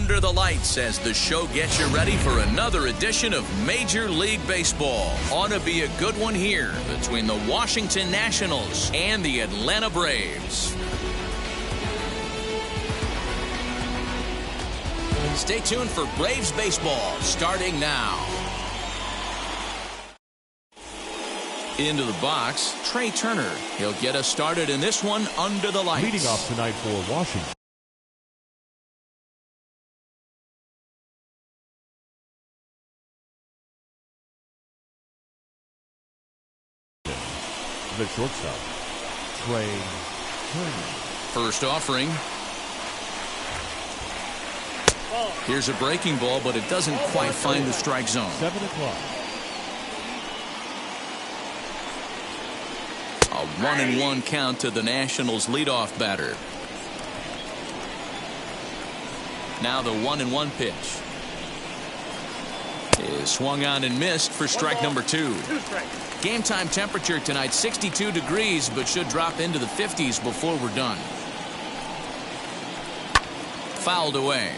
Under the Lights as the show gets you ready for another edition of Major League Baseball. Ought to be a good one here between the Washington Nationals and the Atlanta Braves. Stay tuned for Braves baseball starting now. Into the box, Trey Turner. He'll get us started in this one under the lights. Leading off tonight for Washington. The shortstop, Trey Turner. First offering. Here's a breaking ball, but it doesn't quite find the strike zone. 7 o'clock. A 1-1 count to the Nationals leadoff batter. Now the 1-1 pitch is swung on and missed for strike number 2. Game time temperature tonight 62 degrees, but should drop into the 50s before we're done. Fouled away.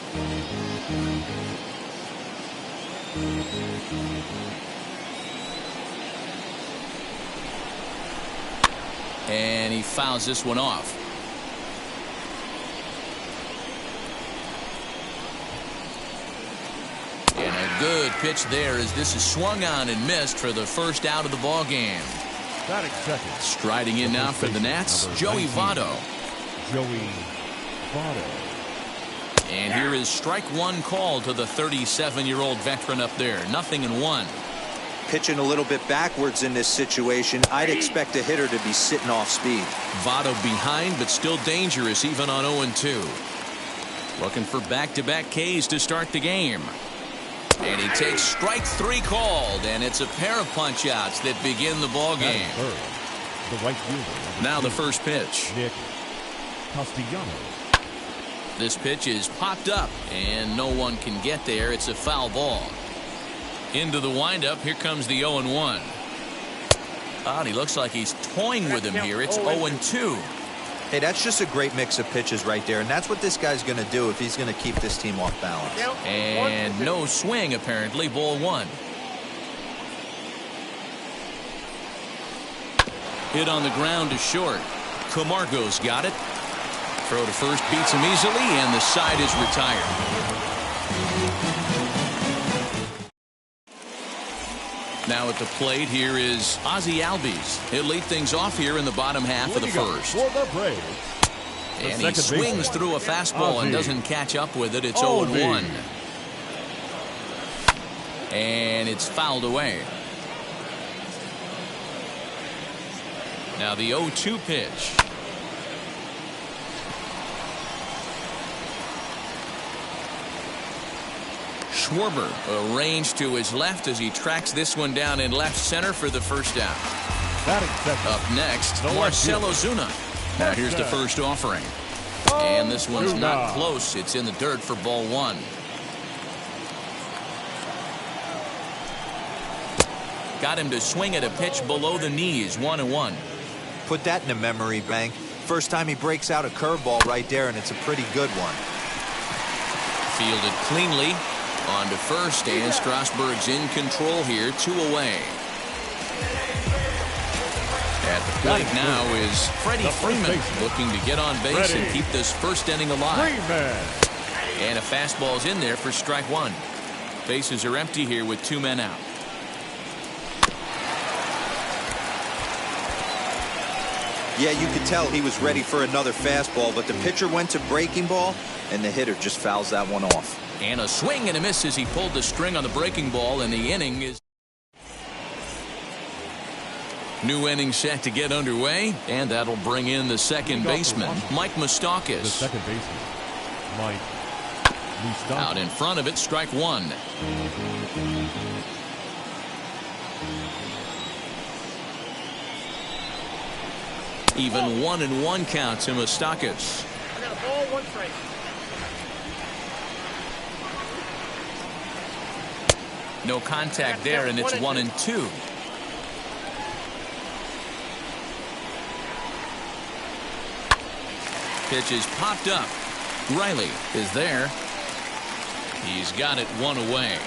And he fouls this one off. And a good pitch there as this is swung on and missed for the first out of the ball game. Batting second. Striding in now for the Nats, Joey Votto. Joey Votto. And here is strike one call to the 37-year-old veteran up there. 0-1. Pitching a little bit backwards in this situation. I'd expect a hitter to be sitting off speed. Votto behind, but still dangerous even on 0-2. Looking for back-to-back Ks to start the game. And he takes strike 3 called, and it's a pair of punch-outs that begin the ball game. The right fielder. Now the first pitch. Nick Castellanos. This pitch is popped up, and no one can get there. It's a foul ball. Into the windup. Here comes the 0-1. He looks like he's toying with him here. It's 0-2. Hey, that's just a great mix of pitches right there, and that's what this guy's going to do if he's going to keep this team off balance. And no swing, apparently. Ball 1. Hit on the ground to short. Camargo's got it. Throw to first beats him easily, and the side is retired. Now at the plate, here is Ozzie Albies. He'll lead things off here in the bottom half of the first. For the Braves. And he swings through a fastball and doesn't catch up with it. It's 0-1. And it's fouled away. Now the 0-2 pitch. Schwarber arranged to his left as he tracks this one down in left center for the first out. Up next, Marcell Ozuna. Now here's the first offering. And this one's not close. It's in the dirt for ball 1. Got him to swing at a pitch below the knees. 1-1. Put that in a memory bank. First time he breaks out a curveball right there, and it's a pretty good one. Fielded cleanly. On to first, and Strasburg's in control here. 2 away. At the plate now is Freddie Freeman, looking to get on base and keep this first inning alive. And a fastball's in there for strike 1. Bases are empty here with 2 men out. Yeah, you could tell he was ready for another fastball, but the pitcher went to breaking ball, and the hitter just fouls that one off. And a swing and a miss as he pulled the string on the breaking ball, and the inning is... New inning set to get underway, and that'll bring in the second baseman, Mike Moustakas. The second baseman, Mike Moustakas. Out in front of it, strike 1. Even 1-1 count to Moustakas. I got a ball, 1 strike. No contact there, and it's 1-2. Pitch is popped up. Riley is there. He's got it one away.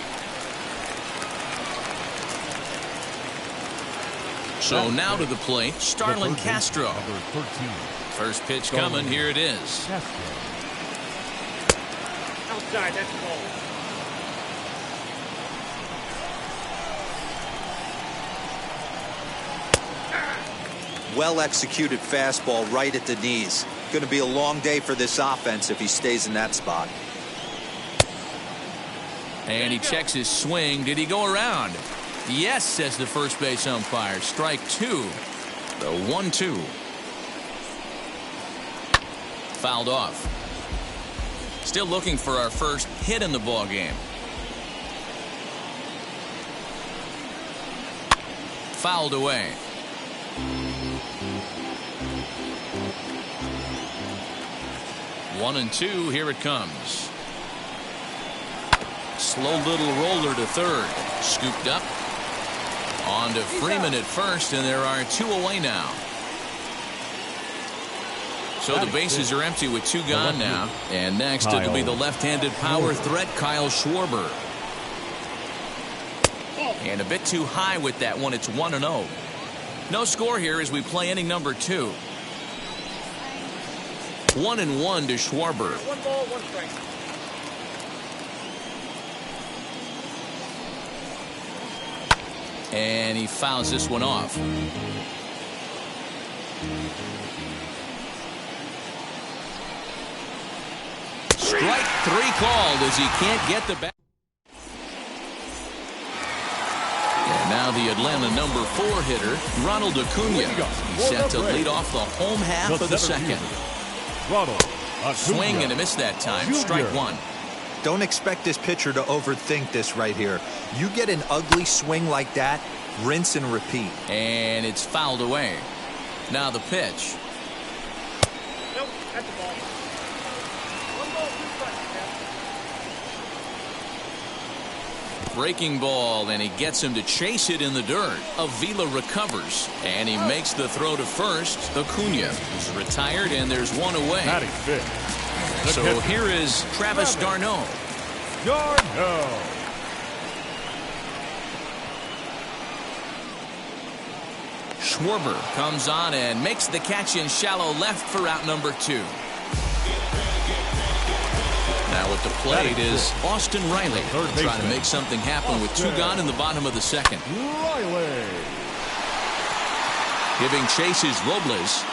So now to the plate, Starlin Castro. Number 13. First pitch coming. Here it is. Outside, that's ball. Well executed fastball right at the knees. Going to be a long day for this offense if he stays in that spot. And he checks his swing. Did he go around? Yes, says the first base umpire. Strike two. The 1-2. Fouled off. Still looking for our first hit in the ball game. Fouled away. One and two. Here it comes. Slow little roller to third. Scooped up. On to Freeman at first, and there are two away now. So the bases are empty with two gone now. And next it'll be the left-handed power threat, Kyle Schwarber. And a bit too high with that one. It's 1-0. No score here as we play inning number 2. 1-1 to Schwarber. 1 ball, 1 strike. And he fouls this one off. Strike 3 called as he can't get the bat. And now the Atlanta number 4 hitter, Ronald Acuna. He's set to lead off the home half of the second. Swing and a miss that time. Strike 1. Don't expect this pitcher to overthink this right here. You get an ugly swing like that, rinse and repeat. And it's fouled away. Now the pitch. Nope, that's the ball. 1 ball, 2 strikes. Breaking ball, and he gets him to chase it in the dirt. Avila recovers, and he makes the throw to first. Acuna is retired, and there's one away. So here is Travis d'Arnaud. Schwarber comes on and makes the catch in shallow left for out number 2. Now at the plate is Austin Riley, trying to make something happen with 2 gone in the bottom of the second. Giving chase is Robles.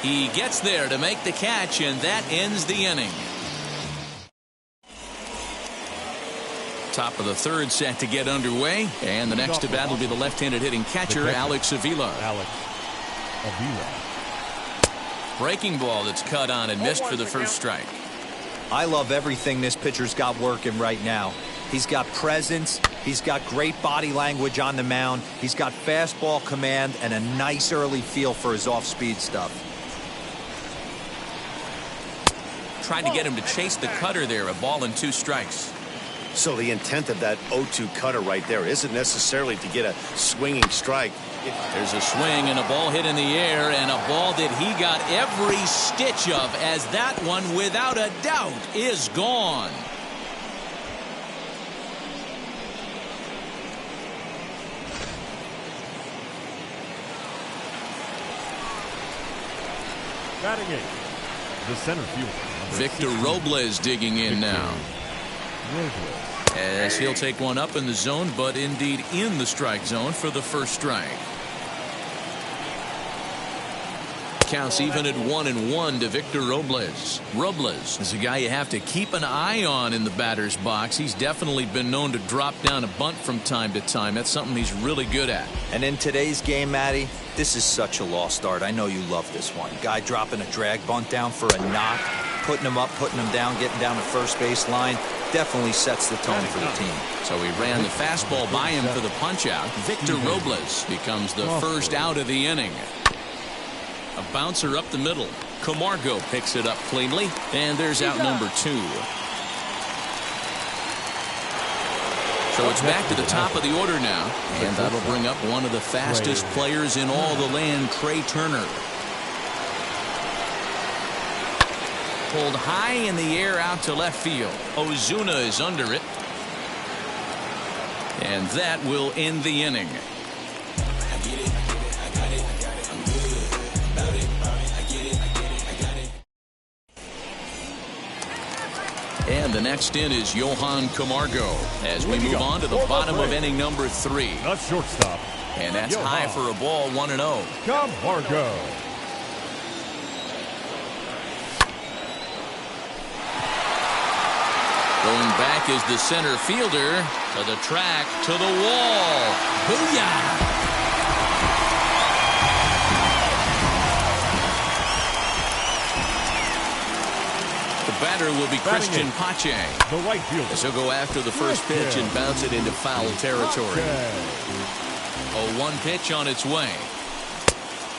He gets there to make the catch, and that ends the inning. Top of the third set to get underway, and the next to bat will be the left-handed hitting catcher, Alex Avila. Breaking ball that's cut on and missed for the first strike. I love everything this pitcher's got working right now. He's got presence. He's got great body language on the mound. He's got fastball command and a nice early feel for his off-speed stuff. Tried to get him to chase the cutter there. A ball and 2 strikes. So the intent of that 0-2 cutter right there isn't necessarily to get a swinging strike. There's a swing and a ball hit in the air, and a ball that he got every stitch of, as that one, without a doubt, is gone. Batting 8, the center fielder, Victor Robles digging in now. As he'll take one up in the zone, but indeed in the strike zone for the first strike. Counts even at 1-1 to Victor Robles. Robles is a guy you have to keep an eye on in the batter's box. He's definitely been known to drop down a bunt from time to time. That's something he's really good at. And in today's game, Matty, this is such a lost art. I know you love this one. Guy dropping a drag bunt down for a knock, putting him up, putting him down, getting down the first base line. Definitely sets the tone for the team. So he ran the fastball by him for the punch out. Victor Robles becomes the first out of the inning. A bouncer up the middle. Camargo picks it up cleanly, and there's out number 2. So it's back to the top of the order now, and that'll bring up one of the fastest players in all the land, Trey Turner. pulled high in the air out to left field. Ozuna is under it. And that will end the inning. And the next in is Johan Camargo as we move on to the bottom of inning number 3. The shortstop. And that's high for a ball, 1-0. Camargo. Going back is the center fielder to the track, to the wall. Booyah! Batter will be Christian Pache. The right fielder. As he'll go after the first pitch and bounce it into foul territory. A 1 pitch on its way.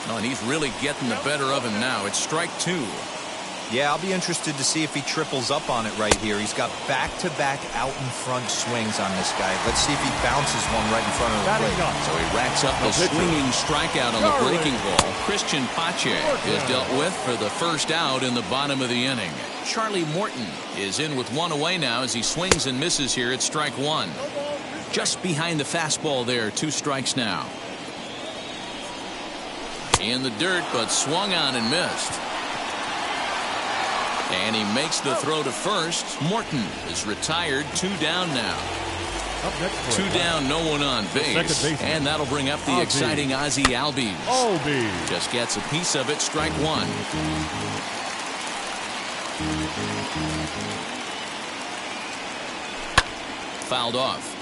Oh, and he's really getting the better of him now. It's strike 2. Yeah, I'll be interested to see if he triples up on it right here. He's got back-to-back out-in-front swings on this guy. Let's see if he bounces one right in front of the plate. So he racks up a swinging strikeout on the breaking ball. Christian Pache is dealt with for the first out in the bottom of the inning. Charlie Morton is in with 1 away now as he swings and misses here at strike 1. Just behind the fastball there, 2 strikes now. In the dirt, but swung on and missed. And he makes the throw to first. Morton is retired. 2 down now. 2 down, no one on base. And that'll bring up the exciting Ozzie Albies. Just gets a piece of it, strike 1. Fouled off.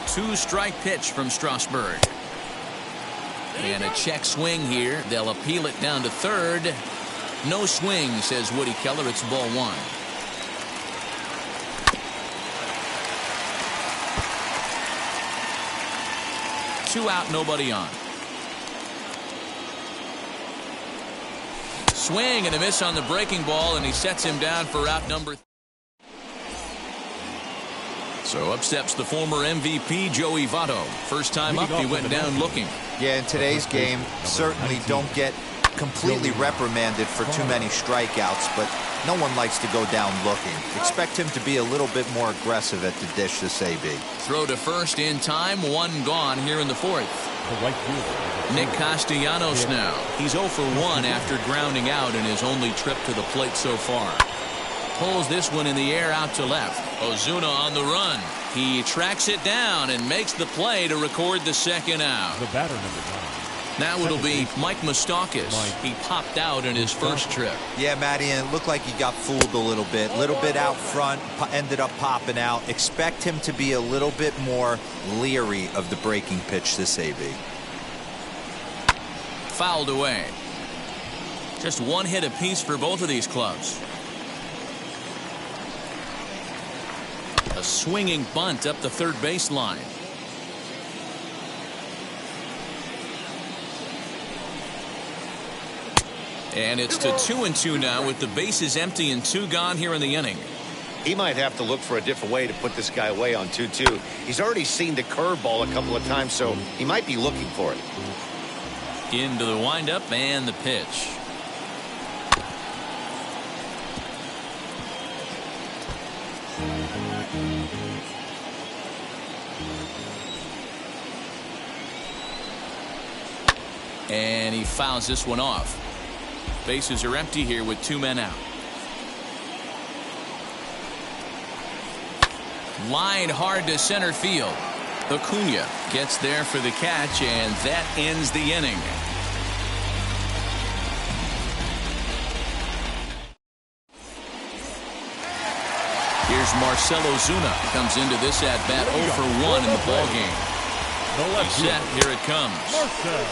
2-strike pitch from Strasburg. And a check swing here. They'll appeal it down to third. No swing, says Woody Keller. It's ball 1. Two out, nobody on. Swing and a miss on the breaking ball, and he sets him down for out number 3. So up steps the former MVP, Joey Votto. First time up, he went down looking. Yeah, in today's game, certainly don't get completely reprimanded for too many strikeouts, but no one likes to go down looking. Expect him to be a little bit more aggressive at the dish this AB. Throw to first in time, 1 gone here in the 4th. Nick Castellanos now. He's 0 for 1 after grounding out in his only trip to the plate so far. Pulls this one in the air out to left. Ozuna on the run. He tracks it down and makes the play to record the second out. The batter number 9. Now it'll be Mike Moustakas. He popped out in his first trip. Yeah, Matty, and it looked like he got fooled a little bit. Little bit out front, ended up popping out. Expect him to be a little bit more leery of the breaking pitch this AB. Fouled away. Just 1 hit apiece for both of these clubs. A swinging bunt up the third baseline. And it's to 2-2 now with the bases empty and 2 gone here in the inning. He might have to look for a different way to put this guy away on 2-2. He's already seen the curveball a couple of times, so he might be looking for it. Into the windup and the pitch. And he fouls this one off. Bases are empty here with 2 men out. Line hard to center field. Acuna gets there for the catch, and that ends the inning. Here's Marcell Ozuna. Comes into this at-bat 0 for 1 in the ballgame. He's set. Here it comes. Marcell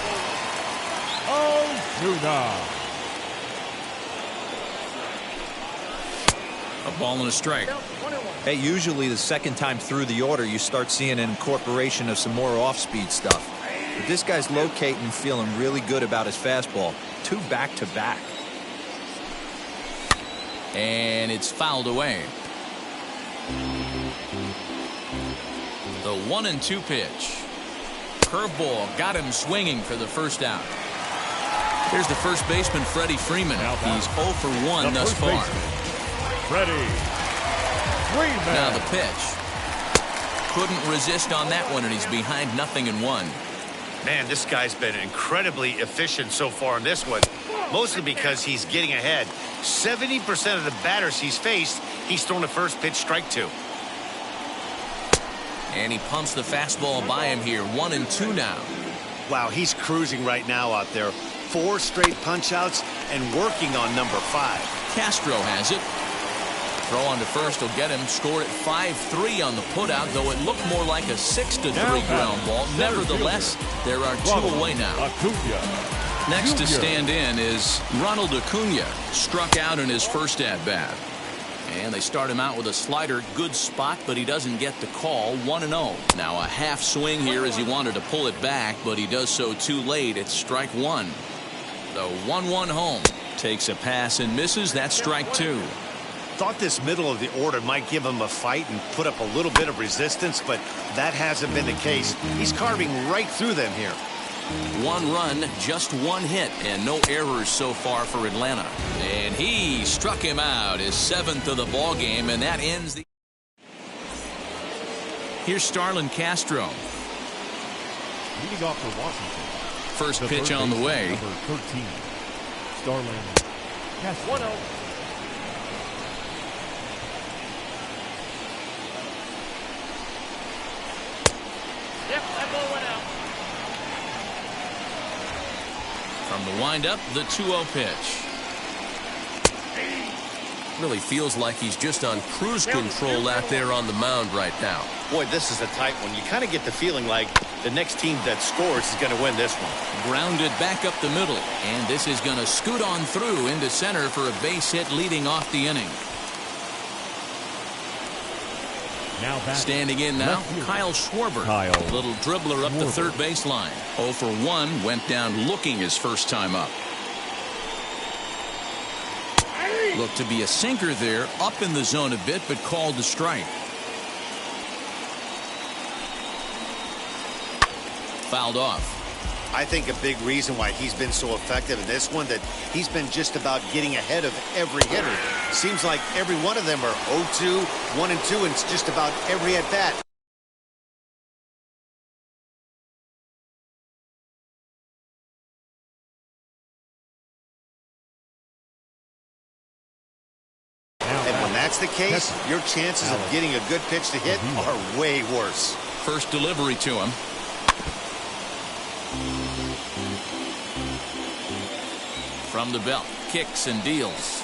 Ozuna. A ball and a strike. Hey, usually the second time through the order, you start seeing an incorporation of some more off-speed stuff. But this guy's locating and feeling really good about his fastball. 2 back-to-back. And it's fouled away. The 1-2 pitch. Curveball got him swinging for the first out. Here's the first baseman, Freddie Freeman. He's 0 for 1 thus far. Freddie Freeman. Now the pitch. Couldn't resist on that one, and he's behind 0-1. Man, this guy's been incredibly efficient so far in this one, mostly because he's getting ahead. 70% of the batters he's faced, he's thrown a first pitch strike to. And he pumps the fastball by him here. 1-2 now. Wow, he's cruising right now out there. 4 straight punch-outs and working on number 5. Castro has it. Throw on to first will get him. Scored at 5-3 on the putout, though it looked more like a 6-3 ground ball. Nevertheless, there are 2 away now. Acuna. Next to stand in is Ronald Acuna. Struck out in his first at-bat. And they start him out with a slider. Good spot, but he doesn't get the call. 1-0. Now a half swing here as he wanted to pull it back, but he does so too late. It's strike 1. The 1-1 home. Takes a pass and misses. That's strike 2. Thought this middle of the order might give him a fight and put up a little bit of resistance, but that hasn't been the case. He's carving right through them here. 1 run, just 1 hit, and no errors so far for Atlanta. And he struck him out, his 7th of the ball game, and that ends the. Here's Starlin Castro. Leading off for Washington. First pitch on the way. Number 13. Starlin Castro. 1-0. Yep, that ball went out. From the windup, the 2-0 pitch. Really feels like he's just on cruise control out there on the mound right now. Boy, this is a tight one. You kind of get the feeling like the next team that scores is going to win this one. Grounded back up the middle, and this is going to scoot on through into center for a base hit leading off the inning. Now back. Standing in now, Kyle Schwarber. Little dribbler up the third baseline. 0 for 1, went down looking his first time up. Looked to be a sinker there, up in the zone a bit, but called the strike. Fouled off. I think a big reason why he's been so effective in this one, that he's been just about getting ahead of every hitter. Seems like every one of them are 0-2, 1-2, and it's just about every at-bat. And when that's the case, your chances of getting a good pitch to hit are way worse. First delivery to him. From the belt, kicks and deals.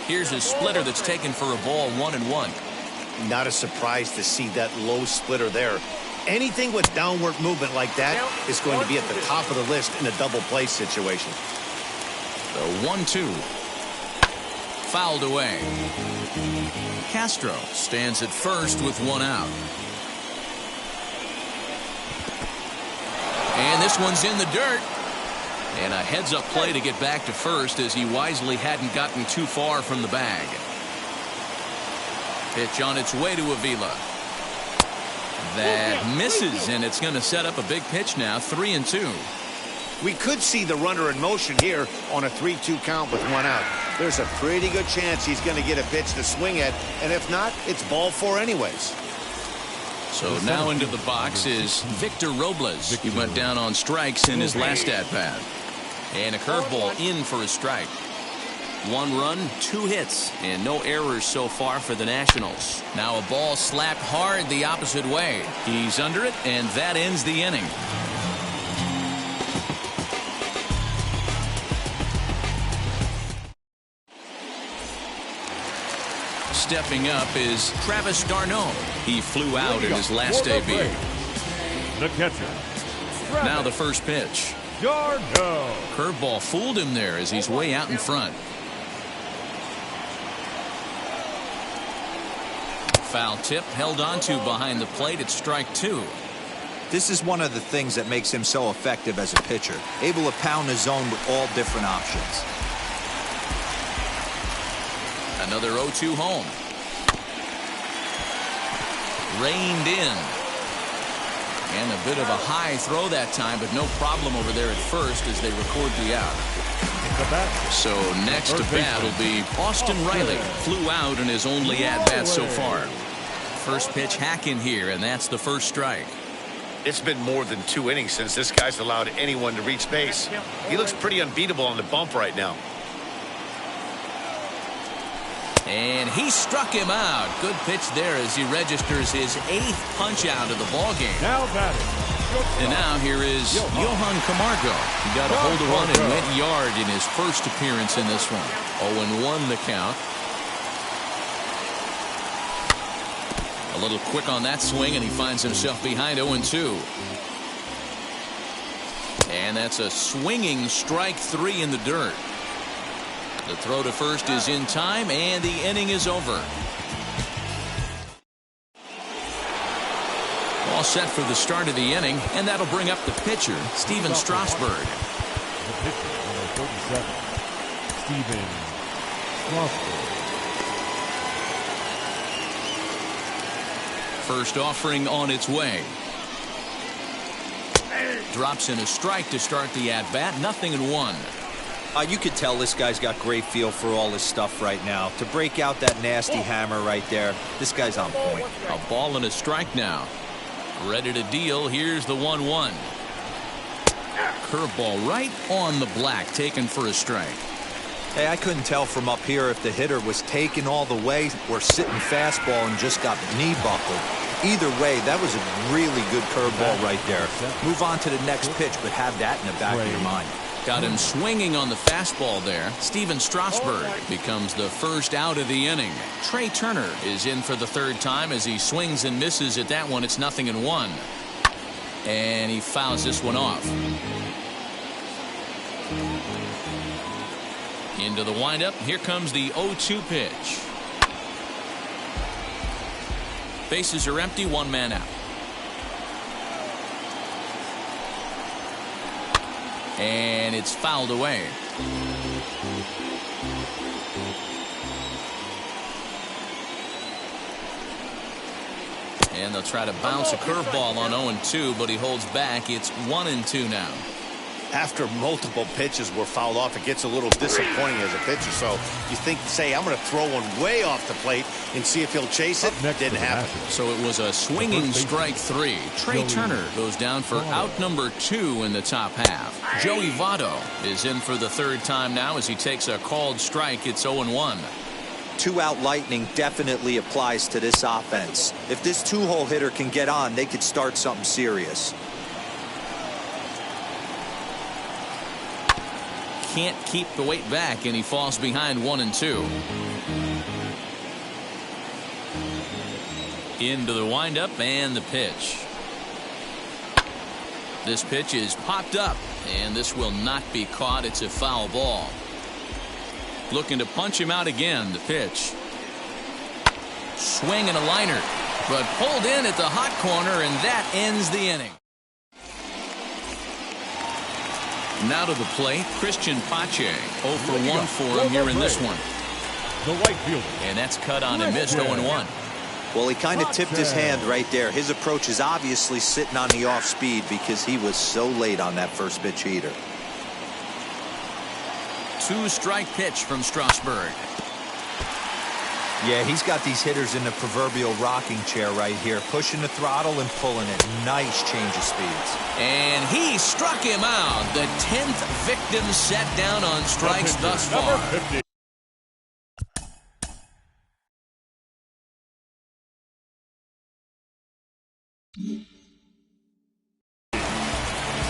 Here's his splitter that's taken for a ball. 1-1. Not a surprise to see that low splitter there. Anything with downward movement like that is going to be at the top of the list in a double play situation. The 1-2. Fouled away. Castro stands at first with 1 out. And this one's in the dirt. And a heads-up play to get back to first, as he wisely hadn't gotten too far from the bag. Pitch on its way to Avila. That misses, and it's going to set up a big pitch now. 3-2. We could see the runner in motion here on a 3-2 count with 1 out. There's a pretty good chance he's going to get a pitch to swing at, and if not, it's ball 4 anyways. So now into the box is Victor Robles. He went down on strikes in his last at-bat. And a curveball in for a strike. 1 run, 2 hits, and no errors so far for the Nationals. Now a ball slapped hard the opposite way. He's under it, and that ends the inning. Stepping up is Travis d'Arnaud. He flew out in his last debut. The catcher. Now the first pitch. d'Arnaud. Curveball fooled him there as he's way out in front. Foul tip held onto behind the plate at strike 2. This is one of the things that makes him so effective as a pitcher, able to pound the zone with all different options. Another 0-2 home. Reined in. And a bit of a high throw that time, but no problem over there at first as they record the out. the bat. So next to bat will be Austin Riley. Flew out in his only at-bat so far. First pitch hack in here, and that's the first strike. It's been more than 2 innings since this guy's allowed anyone to reach base. He looks pretty unbeatable on the bump right now. And he struck him out. Good pitch there as he registers his 8th punch out of the ball game. Now batting. And now here is Johan Camargo. He got a hold of one and went yard in his first appearance in this one. 0-1 the count. A little quick on that swing, and he finds himself behind 0-2. And that's a swinging strike 3 in the dirt. The throw to first is in time, and the inning is over. All set for the start of the inning, and that'll bring up the pitcher, Stephen Strasburg. The pitcher, number 37, Stephen Strasburg. First offering on its way. Drops in a strike to start the at-bat. 0-1. You could tell this guy's got great feel for all this stuff right now. To break out that nasty hammer right there, this guy's on point. A ball and a strike now. Ready to deal. Here's the 1-1. Curveball right on the black, taken for a strike. Hey, I couldn't tell from up here if the hitter was taken all the way or sitting fastball and just got knee buckled. Either way, that was a really good curveball right there. Move on to the next pitch, but have that in the back of your mind. Got him swinging on the fastball there. Stephen Strasburg becomes the first out of the inning. Trey Turner is in for the 3rd time as he swings and misses at that one. It's 0-1. And he fouls this one off. Into the windup. Here comes the 0-2 pitch. Bases are empty. 1 man out. And it's fouled away. And they'll try to bounce a curveball on 0-2, but he holds back. It's 1-2 now. After multiple pitches were fouled off, it gets a little disappointing as a pitcher. So you think, say, I'm going to throw one way off the plate and see if he'll chase it. Didn't happen. So it was a swinging strike 3. Trey Turner goes down for out number 2 in the top half. Joey Votto is in for the 3rd time now as he takes a called strike. It's 0-1. 2-out lightning definitely applies to this offense. If this 2-hole hitter can get on, they could start something serious. Can't keep the weight back, and he falls behind 1-2. Into the windup and the pitch. This pitch is popped up, and this will not be caught. It's a foul ball. Looking to punch him out again. The pitch. Swing and a liner, but pulled in at the hot corner, and that ends the inning. Now to the plate, Christian Pache. 0 for 1 for him here in this one. The right fielder. And that's cut on and missed. 0-1. Well, he kind of tipped his hand right there. His approach is obviously sitting on the off speed because he was so late on that first pitch heater. 2-strike pitch from Strasburg. Yeah, he's got these hitters in the proverbial rocking chair right here, pushing the throttle and pulling it. Nice change of speeds. And he struck him out. The 10th victim set down on strikes thus far.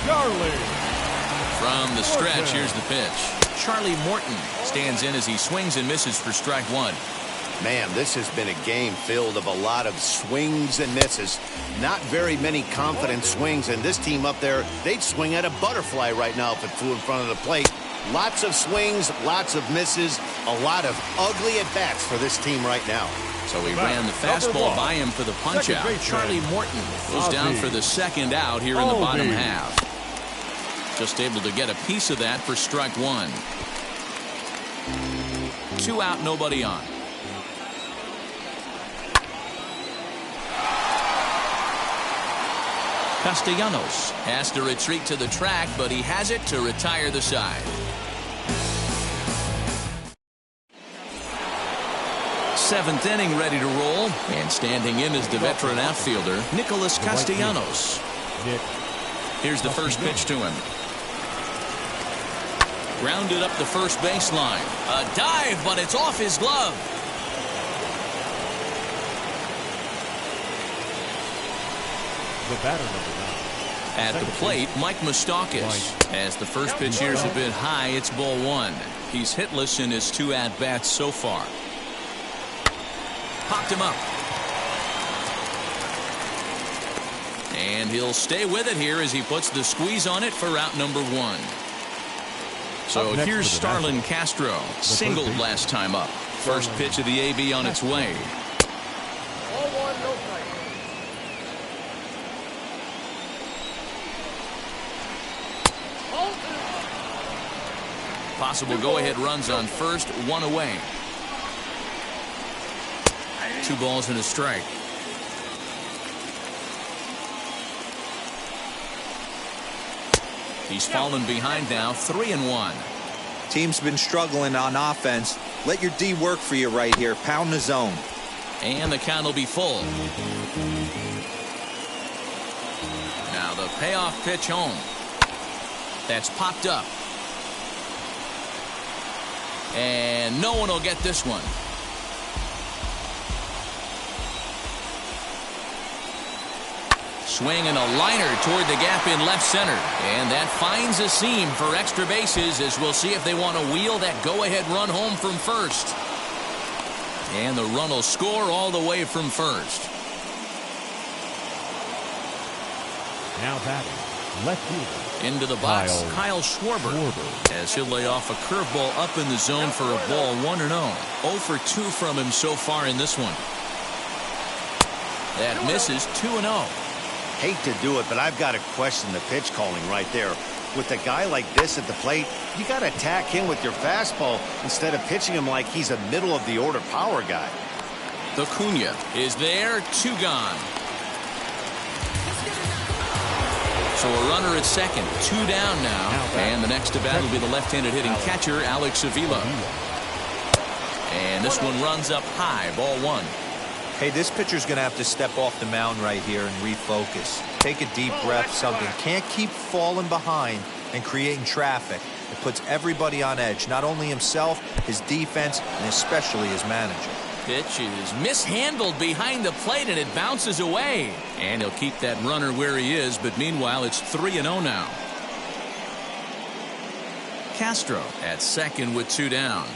Charlie. From the stretch, here's the pitch. Charlie Morton stands in as he swings and misses for strike 1. Man, this has been a game filled of a lot of swings and misses. Not very many confident swings, and this team up there, they'd swing at a butterfly right now if it flew in front of the plate. Lots of swings, lots of misses, a lot of ugly at-bats for this team right now. So he ran the fastball by him for the punch-out. Charlie Morton goes down for the 2nd out here in the bottom half. Just able to get a piece of that for strike 1. 2 out, nobody on. Castellanos has to retreat to the track, but he has it to retire the side. Seventh inning ready to roll. And standing in is the veteran outfielder, Nicholas Castellanos. Here's the first pitch to him. Grounded up the first baseline. A dive, but it's off his glove. The batter number 9. At the plate, Mike Moustakas. As the first pitch here is a bit high, it's ball 1. He's hitless in his 2 at-bats so far. Popped him up. And he'll stay with it here as he puts the squeeze on it for out number 1. So here's Starlin Castro. Singled last time up. First pitch of the AB on its way. All one, no strike. Possible go-ahead runs on first, 1 away. 2 balls and a strike. He's fallen behind now, 3-1. Team's been struggling on offense. Let your D work for you right here. Pound the zone. And the count will be full. Now the payoff pitch home. That's popped up. And no one will get this one. Swinging a liner toward the gap in left center. And that finds a seam for extra bases, as we'll see if they want to wheel that go-ahead run home from first. And the run will score all the way from first. Now batting, left fielder. Into the box, Kyle Schwarber. As he'll lay off a curveball up in the zone for a ball, 1-0. 0 for 2 from him so far in this one. That misses, 2-0. Hate to do it, but I've got to question the pitch calling right there. With a guy like this at the plate, you got to attack him with your fastball instead of pitching him like he's a middle-of-the-order power guy. Acuna is there, 2 gone. So a runner at second, 2 down now. And the next to bat will be the left-handed hitting catcher, Alex Avila. And this one runs up high, ball 1. Hey, this pitcher's going to have to step off the mound right here and refocus. Take a deep breath, something. Can't keep falling behind and creating traffic. It puts everybody on edge, not only himself, his defense, and especially his manager. Pitch is mishandled behind the plate, and it bounces away. And he'll keep that runner where he is, but meanwhile, it's 3-0 now. Castro at second with 2 down.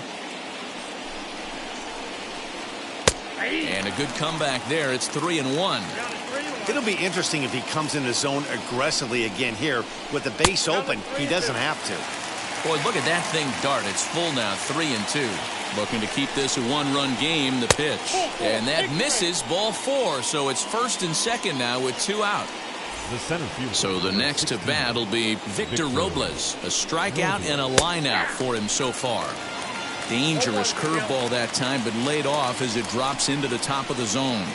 And a good comeback there. It's 3-1. It'll be interesting if he comes in the zone aggressively again here. With the base open, he doesn't have to. Boy, look at that thing dart. It's full now, 3-2. Looking to keep this a 1-run game, the pitch. And that misses, ball 4. So it's first and second now with 2 out. The center fielder. So the next to bat will be Victor Robles. A strikeout and a line out for him so far. Dangerous curveball that time, but laid off as it drops into the top of the zone.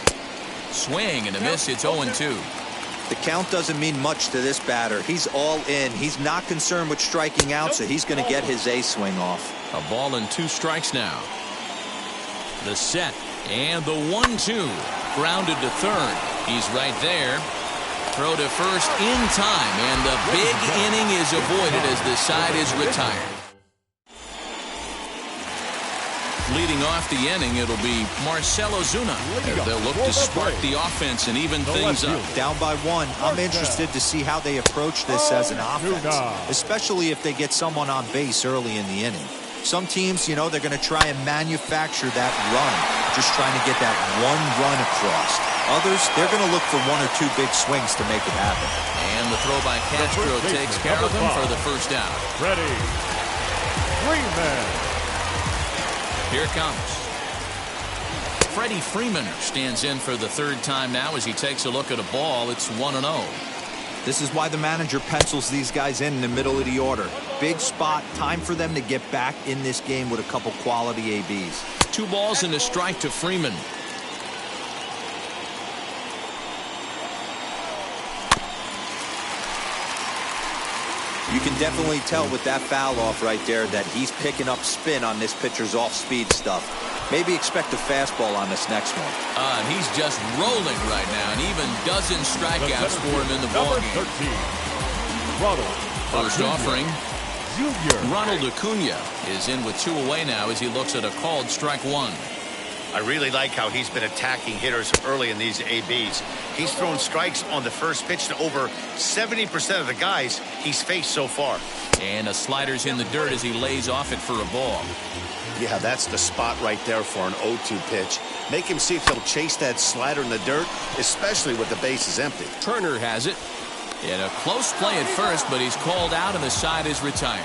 Swing and a miss. It's 0-2. The count doesn't mean much to this batter. He's all in. He's not concerned with striking out, so he's going to get his A swing off. A ball and 2 strikes now. The set and the 1-2. Grounded to third. He's right there. Throw to first in time, and the big inning is avoided as the side is retired. Leading off the inning, it'll be Marcell Ozuna. They'll look to spark the offense and even things up. Down by 1. I'm interested to see how they approach this as an offense, especially if they get someone on base early in the inning. Some teams, you know, they're going to try and manufacture that run, just trying to get that 1 run across. Others, they're going to look for 1 or 2 big swings to make it happen. And the throw by Castro takes care of him for the first down. Ready. Freeman. Here it comes. Freddie Freeman stands in for the 3rd time now as he takes a look at a ball. It's 1-0. This is why the manager pencils these guys in the middle of the order. Big spot. Time for them to get back in this game with a couple quality ABs. 2 balls and a strike to Freeman. You can definitely tell with that foul off right there that he's picking up spin on this pitcher's off-speed stuff. Maybe expect a fastball on this next one. And he's just rolling right now, and even dozen strikeouts for him in the ballgame. First offering. Ronald Acuna is in with 2 away now as he looks at a called strike 1. I really like how he's been attacking hitters early in these ABs. He's thrown strikes on the first pitch to over 70% of the guys he's faced so far. And a slider's in the dirt as he lays off it for a ball. Yeah, that's the spot right there for an 0-2 pitch. Make him see if he'll chase that slider in the dirt, especially with the bases empty. Turner has it. In a close play at first, but he's called out and the side is retired.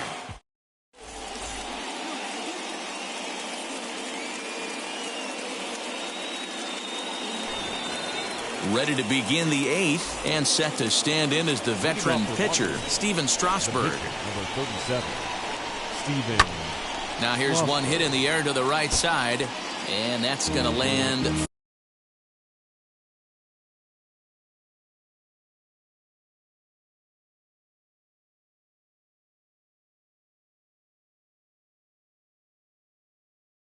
Ready to begin the 8th and set to stand in as the veteran pitcher, Steven Strasburg. Number 37, Steven. Now here's one hit in the air to the right side, and that's going to land.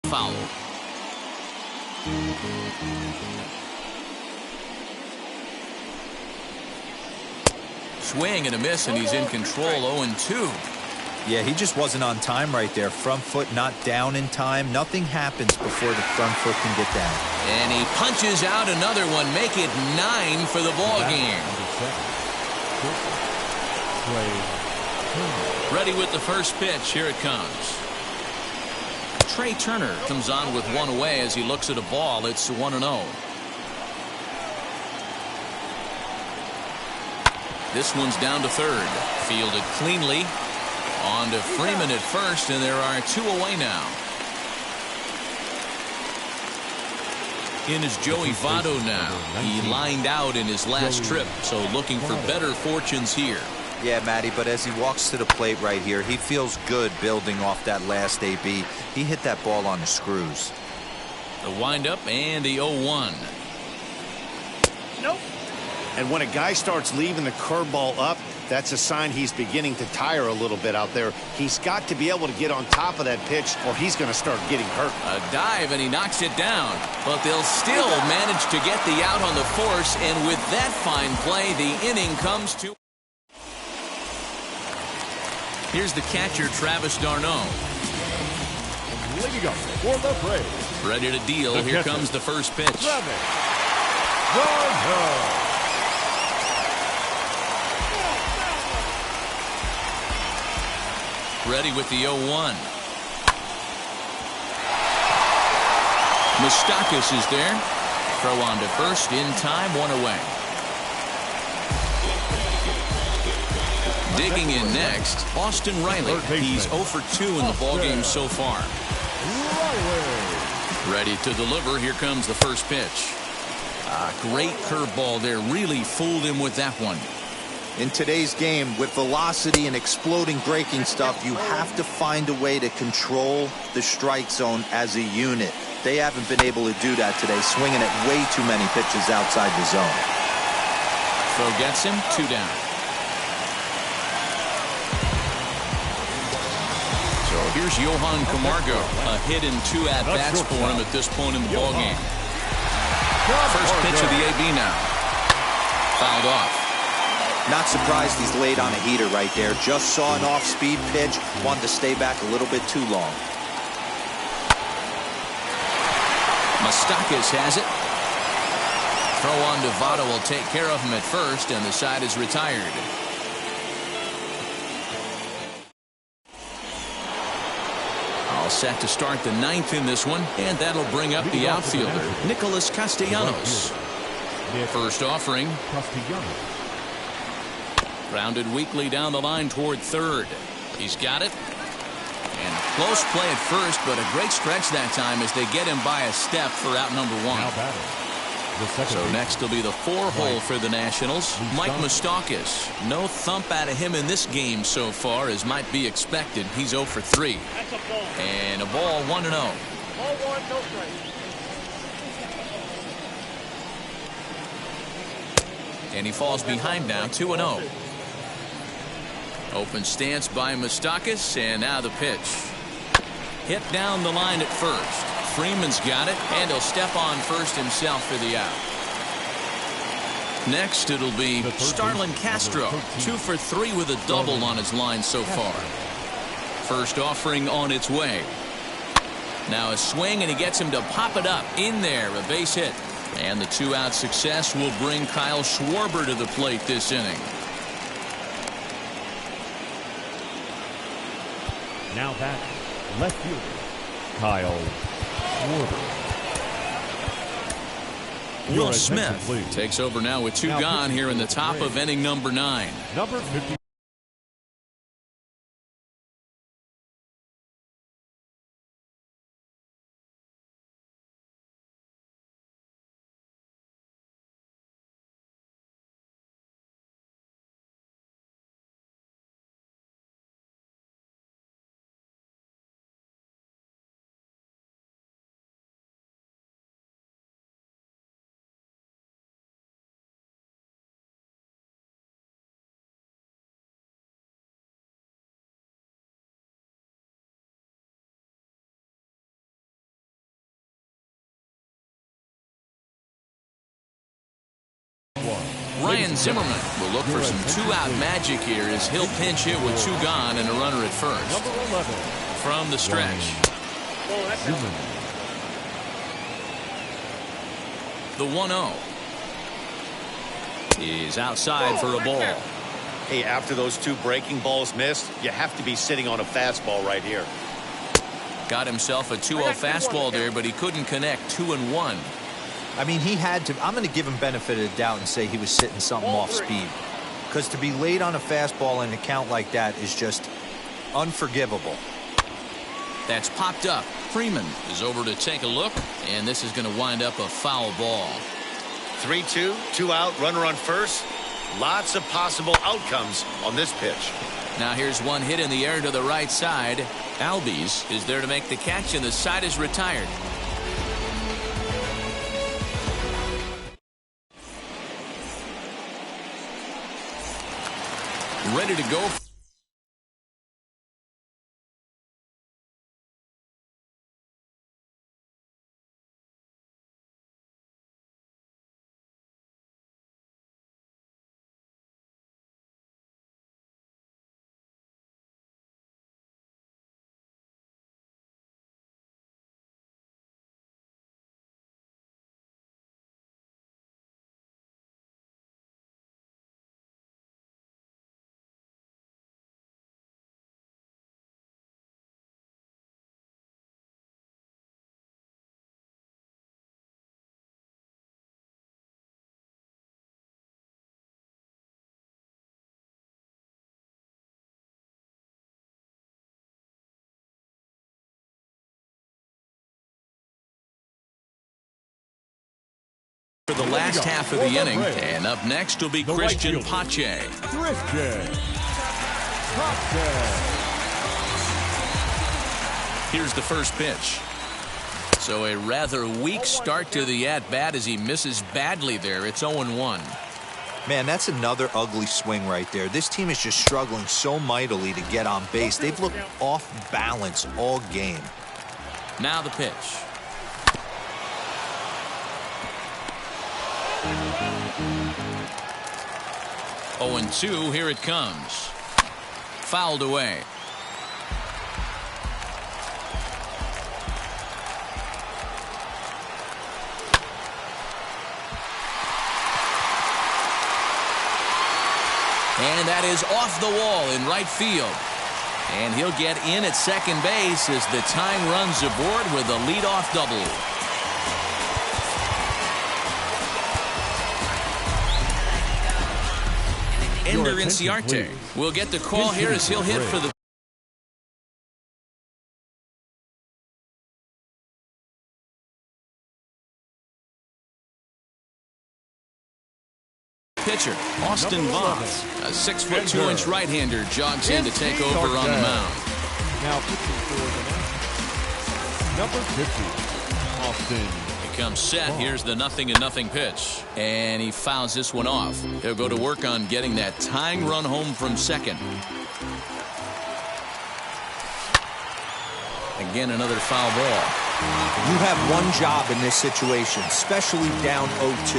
Foul. Swing and a miss, and he's in control. 0-2. Yeah, he just wasn't on time right there. Front foot not down in time. Nothing happens before the front foot can get down. And he punches out another one. Make it 9 for the ball game. Ready with the first pitch. Here it comes. Trey Turner comes on with 1 away as he looks at a ball. It's 1-0. This one's down to third. Fielded cleanly. On to Freeman at first, and there are 2 away now. In is Joey Votto now. He lined out in his last trip, so looking for better fortunes here. Yeah, Matty, but as he walks to the plate right here, he feels good building off that last AB. He hit that ball on the screws. The windup and the 0-1. Nope. And when a guy starts leaving the curveball up, that's a sign he's beginning to tire a little bit out there. He's got to be able to get on top of that pitch or he's going to start getting hurt. A dive, and he knocks it down. But they'll still manage to get the out on the force, and with that fine play, the inning comes to... Here's the catcher, Travis d'Arnaud. Leading up for the Braves. Ready to deal. Here comes the first pitch. Travis d'Arnaud. Ready with the 0-1. Moustakas is there. Throw on to first in time, 1 away. Digging in next, Austin Riley. He's 0 for 2 in the ballgame so far. Ready to deliver. Here comes the first pitch. Great curveball there. Really fooled him with that one. In today's game, with velocity and exploding breaking stuff, you have to find a way to control the strike zone as a unit. They haven't been able to do that today, swinging at way too many pitches outside the zone. Throw gets him, 2 down. So here's Johan Camargo. A hit and 2 at-bats for him at this point in the ballgame. First pitch of the AB now. Fouled off. Not surprised he's laid on a heater right there. Just saw an off-speed pitch. Wanted to stay back a little bit too long. Moustakas has it. Throw on to Votto will take care of him at first, and the side is retired. All set to start the 9th in this one, and that'll bring up the outfielder, Nicholas Castellanos. First offering. Grounded weakly down the line toward third. He's got it. And close play at first, but a great stretch that time as they get him by a step for out number 1. So next will be the 4-hole for the Nationals, Mike Moustakas. No thump out of him in this game so far, as might be expected. He's 0 for 3. And a ball, 1-0. Ball 1, no strike. And he falls behind now, 2-0. Open stance by Moustakas, and now the pitch. Hit down the line at first. Freeman's got it, and he'll step on first himself for the out. Next, it'll be Starlin Castro, 2 for 3 with a double on his line so far. First offering on its way. Now a swing, and he gets him to pop it up in there, a base hit. And the 2-out success will bring Kyle Schwarber to the plate this inning. Now that left fielder, Kyle Schwarber. Will Smith takes over now with 2 gone here in the top of inning number 9. Number 50. Ryan Zimmerman will look for some 2-out magic here as he'll pinch hit with 2 gone and a runner at first. Number 11. From the stretch. The 1-0. He's outside for a ball. Hey, after those 2 breaking balls missed, you have to be sitting on a fastball right here. Got himself a 2-0 fastball there, but he couldn't connect. 2-1. I mean, he had to. I'm going to give him benefit of the doubt and say he was sitting something off speed. Because to be late on a fastball in a count like that is just unforgivable. That's popped up. Freeman is over to take a look, and this is going to wind up a foul ball. 3-2, 2 out, runner on first. Lots of possible outcomes on this pitch. Now here's one hit in the air to the right side. Albies is there to make the catch, and the side is retired. Ready to go. For the last half of the inning, and up next will be Christian Pache. Here's the first pitch. So a rather weak start to the at-bat as he misses badly there. It's 0-1. Man, that's another ugly swing right there. This team is just struggling so mightily to get on base. They've looked off balance all game. Now the pitch. 0-2, here it comes. Fouled away. And that is off the wall in right field. And he'll get in at second base as the time runs aboard with a leadoff double. Ender Inciarte will get the call here as he'll hit for the pitcher. Austin Voth, a 6'2" right-hander, jogs in to take over on the mound. Now pitching for the number 50, Austin. Comes set. Here's the 0-0 pitch, and he fouls this one off. He'll go to work on getting that tying run home from second. Again, another foul ball. You have one job in this situation, especially down 0-2.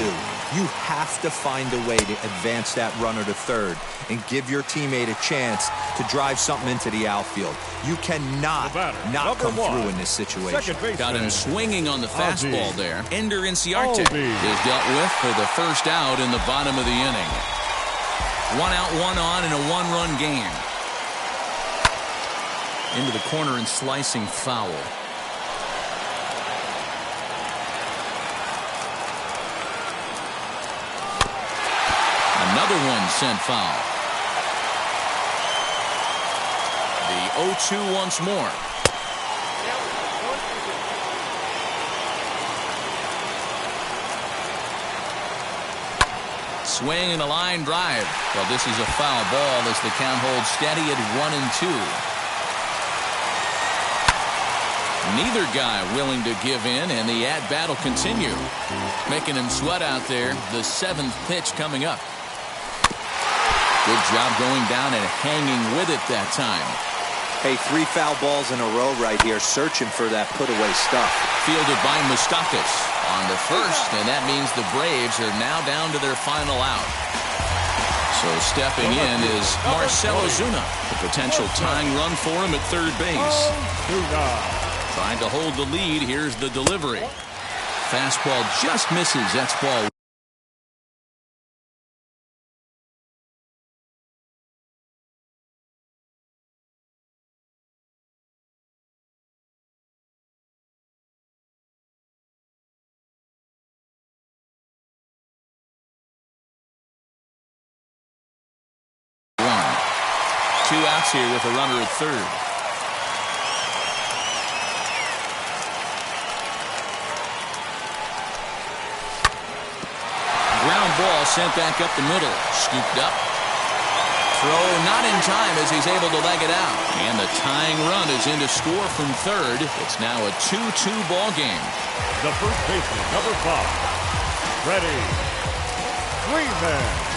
You have to find a way to advance that runner to third and give your teammate a chance to drive something into the outfield. You cannot not come through in this situation. Got him swinging on the fastball there. Ender Inciarte is dealt with for the first out in the bottom of the inning. 1 out, 1 on in a 1-run game. Into the corner and slicing foul. Another one sent foul. The 0-2 once more. Swing and a line drive. Well, this is a foul ball as the count holds steady at 1-2. Neither guy willing to give in, and the at-bat will continue. Making him sweat out there. The 7th pitch coming up. Good job going down and hanging with it that time. Hey, 3 foul balls in a row right here, searching for that put-away stuff. Fielded by Moustakas on the first, and that means the Braves are now down to their final out. So stepping in is Marcell Ozuna. The potential tying run for him at third base. Trying to hold the lead. Here's the delivery. Fastball just misses. That's ball. Two outs here with a runner at third. Ground ball sent back up the middle. Scooped up. Throw not in time as he's able to leg it out. And the tying run is in to score from third. It's now a 2-2 ball game. The first baseman, number 5. Freddie Freeman.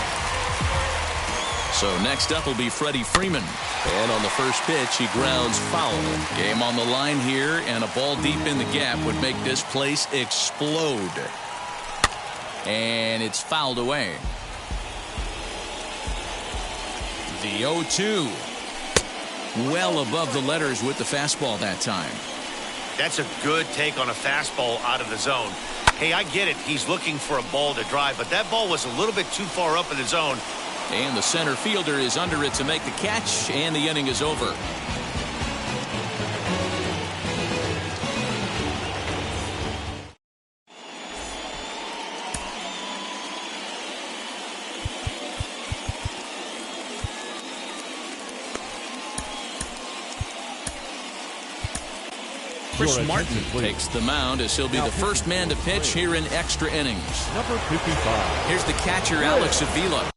So next up will be Freddie Freeman. And on the first pitch, he grounds foul. Game on the line here, and a ball deep in the gap would make this place explode. And it's fouled away. The 0-2. Well above the letters with the fastball that time. That's a good take on a fastball out of the zone. Hey, I get it. He's looking for a ball to drive, but that ball was a little bit too far up in the zone. And the center fielder is under it to make the catch, and the inning is over. Chris Martin takes the mound as he'll be the first man to pitch here in extra innings. Number 55. Here's the catcher, Alex Avila.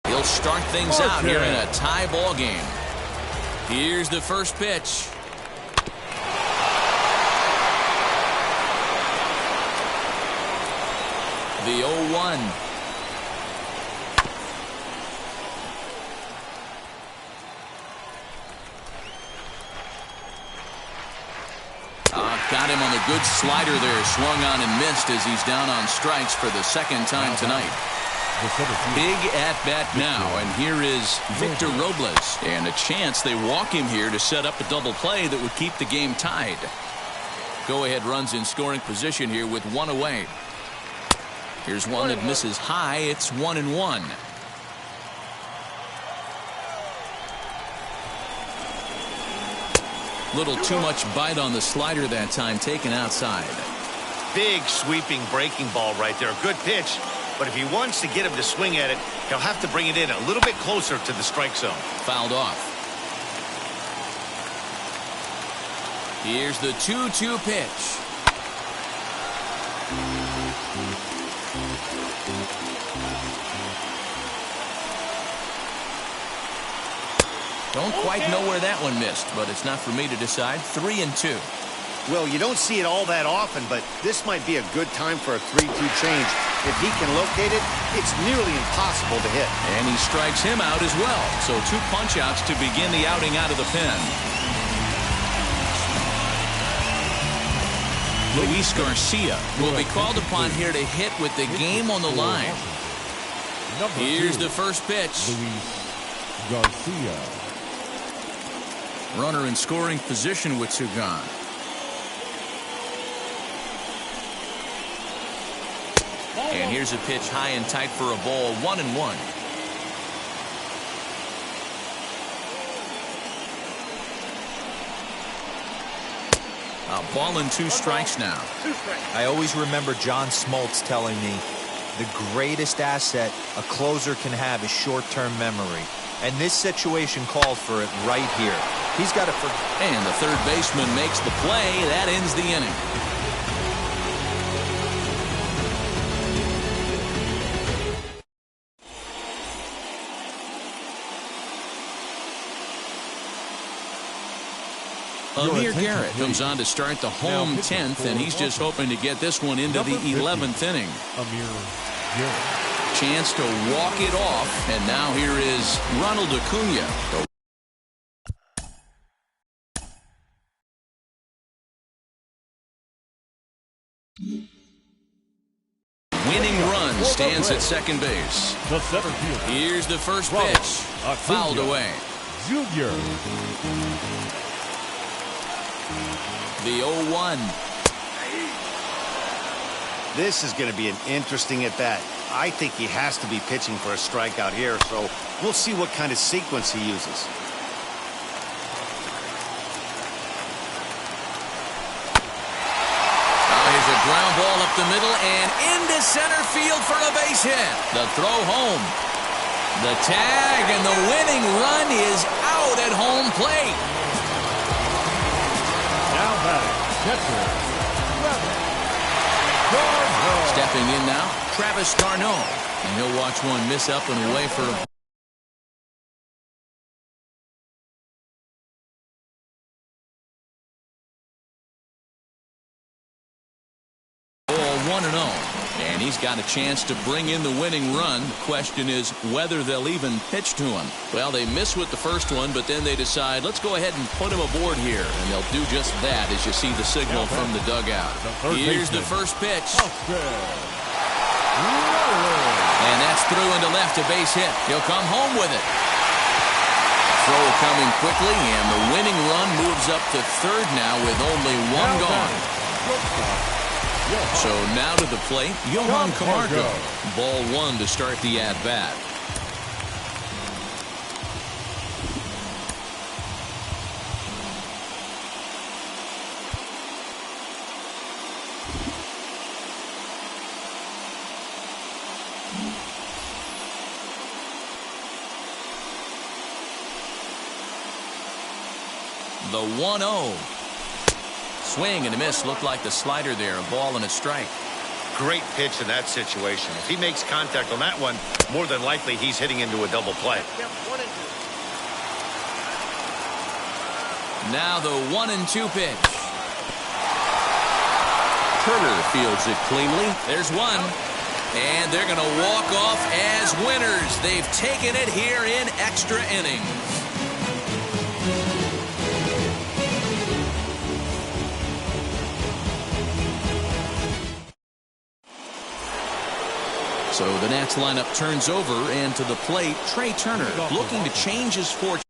He'll start things out here in a tie ball game. Here's the first pitch. The 0-1. Got him on the good slider there. Swung on and missed as he's down on strikes for the second time tonight. Big at-bat now, and here is Victor Robles. And a chance they walk him here to set up a double play that would keep the game tied. Go-ahead runs in scoring position here with one away. Here's one that misses high. It's 1-1. Little too much bite on the slider that time, taken outside. Big sweeping breaking ball right there. Good pitch. But if he wants to get him to swing at it, he'll have to bring it in a little bit closer to the strike zone. Fouled off. Here's the 2-2 pitch. Don't quite know where that one missed, but it's not for me to decide. 3-2. Well, you don't see it all that often, but this might be a good time for a 3-2 change. If he can locate it, it's nearly impossible to hit. And he strikes him out as well. So 2 punch-outs to begin the outing out of the pen. Luis Garcia will be called upon here to hit with the game on the line. Here's the first pitch. Luis Garcia. Runner in scoring position with 2 gone. And here's a pitch high and tight for a ball, 1-1. A ball and 2 strikes now. I always remember John Smoltz telling me the greatest asset a closer can have is short-term memory. And this situation called for it right here. He's got to And the third baseman makes the play. That ends the inning. Amir Garrett comes on to start the home 10th, and he's just hoping to get this one into the 11th inning. Amir Garrett. Chance to walk it off, and now here is Ronald Acuna. Winning run stands at second base. The center fielder. Here's the first pitch. Fouled away. Junior. The 0-1. This is going to be an interesting at-bat. I think he has to be pitching for a strikeout here, so we'll see what kind of sequence he uses. Here's a ground ball up the middle and into center field for a base hit. The throw home. The tag, and the winning run is out at home plate. Now batting, catcher, Stepping in now, Travis d'Arnaud. And he'll watch one miss up and away for a ball, 1-0. And he's got a chance to bring in the winning run. The question is whether they'll even pitch to him. Well, they miss with the first one, but then they decide, let's go ahead and put him aboard here. And they'll do just that as you see the signal from the dugout. Here's the first pitch. And that's through into left, a base hit. He'll come home with it. Throw coming quickly, and the winning run moves up to third now with only 1 gone. So now to the plate, Johan Camargo. Ball 1 to start the at-bat. The 1-0. Swing and a miss. Looked like the slider there. A ball and a strike. Great pitch in that situation. If he makes contact on that one, more than likely he's hitting into a double play. Now the 1-2 pitch. Turner fields it cleanly. There's one. And they're going to walk off as winners. They've taken it here in extra innings. So the Nats lineup turns over, and to the plate, Trey Turner looking to change his fortunes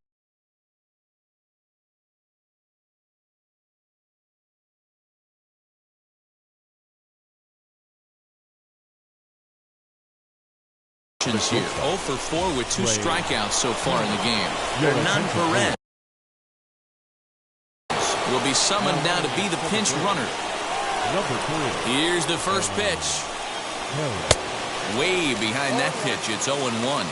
here. 0 for 4 with 2 strikeouts so far in the game. Hernan Perez will be summoned now to be the pinch runner. Here's the first pitch. Way behind that pitch, it's 0-1.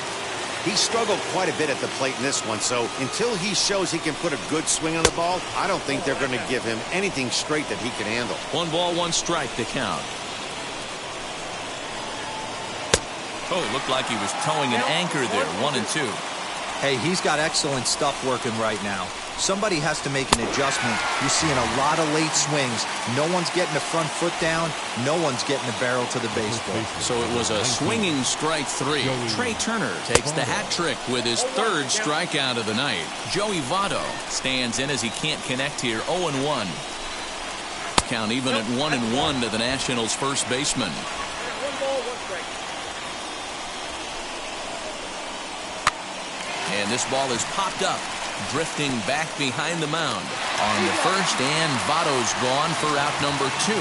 He struggled quite a bit at the plate in this one, so until he shows he can put a good swing on the ball, I don't think they're going to give him anything straight that he can handle. 1 ball, 1 strike to count. Oh, it looked like he was towing an anchor there. 1-2. Hey, he's got excellent stuff working right now. Somebody has to make an adjustment. You're seeing a lot of late swings. No one's getting the front foot down. No one's getting the barrel to the baseball. So it was a swinging strike 3. Trey Turner takes the hat trick with his 3rd strikeout of the night. Joey Votto stands in as he can't connect here. 0-1. Count even at 1-1 to the Nationals' first baseman. 1 ball, 1 strike. And this ball is popped up, drifting back behind the mound on the first, and Votto's gone for out number 2.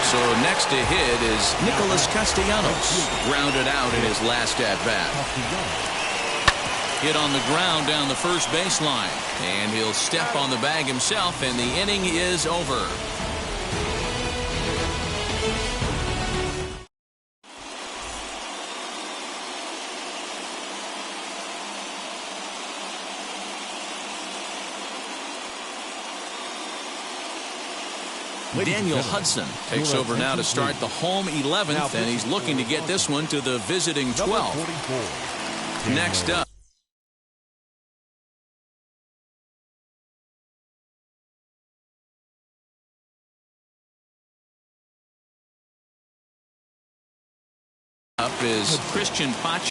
So next to hit is Nicholas Castellanos, grounded out in his last at-bat. Hit on the ground down the first baseline, and he'll step on the bag himself, and the inning is over. Daniel Hudson takes over now to start the home 11th, and he's looking to get this one to the visiting 12th. Next up, is Christian Pache.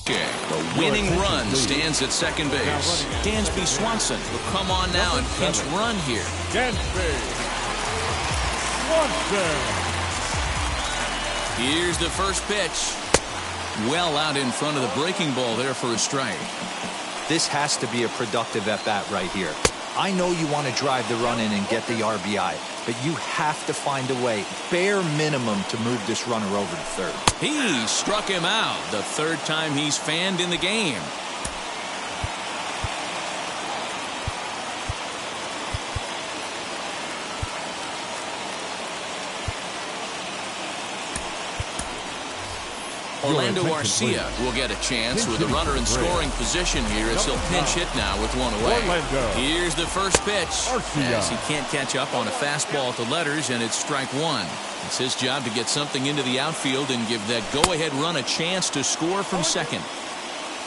The winning run stands at second base. Dansby Swanson will come on now and pinch run here. Dansby Swanson. Here's the first pitch. Well out in front of the breaking ball there for a strike. This has to be a productive at-bat right here. I know you want to drive the run in and get the RBI, but you have to find a way, bare minimum, to move this runner over to third. He struck him out, the 3rd time he's fanned in the game. Orlando Arcia will get a chance with a runner in scoring position here as he'll pinch hit now with 1 away. Here's the first pitch as he can't catch up on a fastball at the letters, and it's strike 1. It's his job to get something into the outfield and give that go-ahead run a chance to score from second.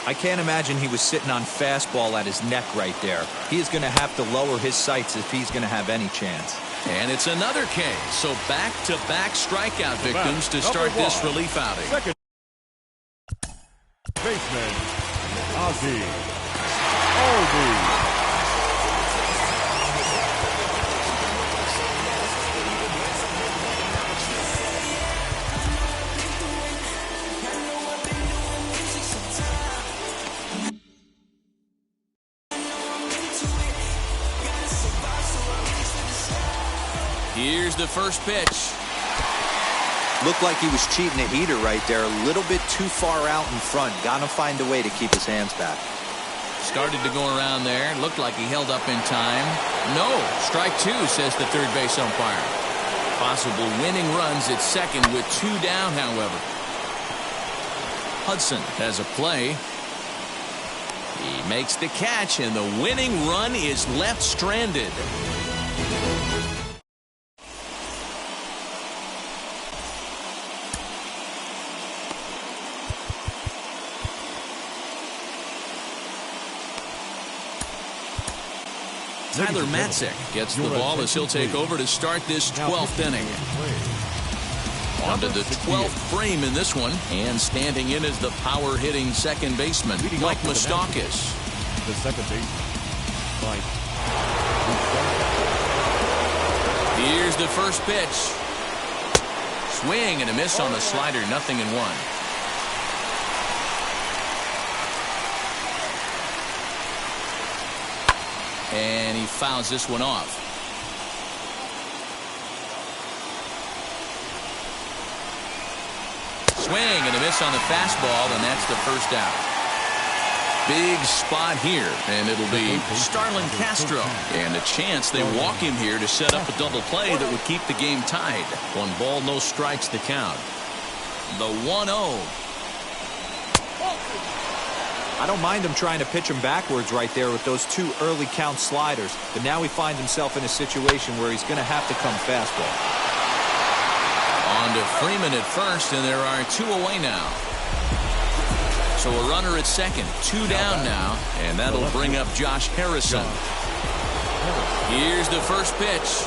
I can't imagine he was sitting on fastball at his neck right there. He is going to have to lower his sights if he's going to have any chance. And it's another K. So back-to-back strikeout victims to start this relief outing. Second baseman, Ozzie Albies. Here's the first pitch. Looked like he was cheating a heater right there. A little bit too far out in front. Got to find a way to keep his hands back. Started to go around there. Looked like he held up in time. No. Strike 2, says the third base umpire. Possible winning runs at second with 2 down, however. Hudson has a play. He makes the catch, and the winning run is left stranded. Tyler Matzek gets the ball as he'll take over to start this 12th inning. On to the 12th frame in this one, and standing in is the power-hitting second baseman, Mike Moustakas. The second baseman, Mike. Here's the first pitch. Swing and a miss on the slider, 0-1. And he fouls this one off. Swing and a miss on the fastball, and that's the first out. big spot here, and it'll be Starlin Castro. And a chance they walk him here to set up a double play that would keep the game tied. 1 ball, no strikes to count. The 1-0. I don't mind him trying to pitch him backwards right there with those 2 early count sliders, but now he finds himself in a situation where he's going to have to come fastball. On to Freeman at first, and there are 2 away now. So a runner at second, 2 down now, and that'll bring up Josh Harrison. Here's the first pitch.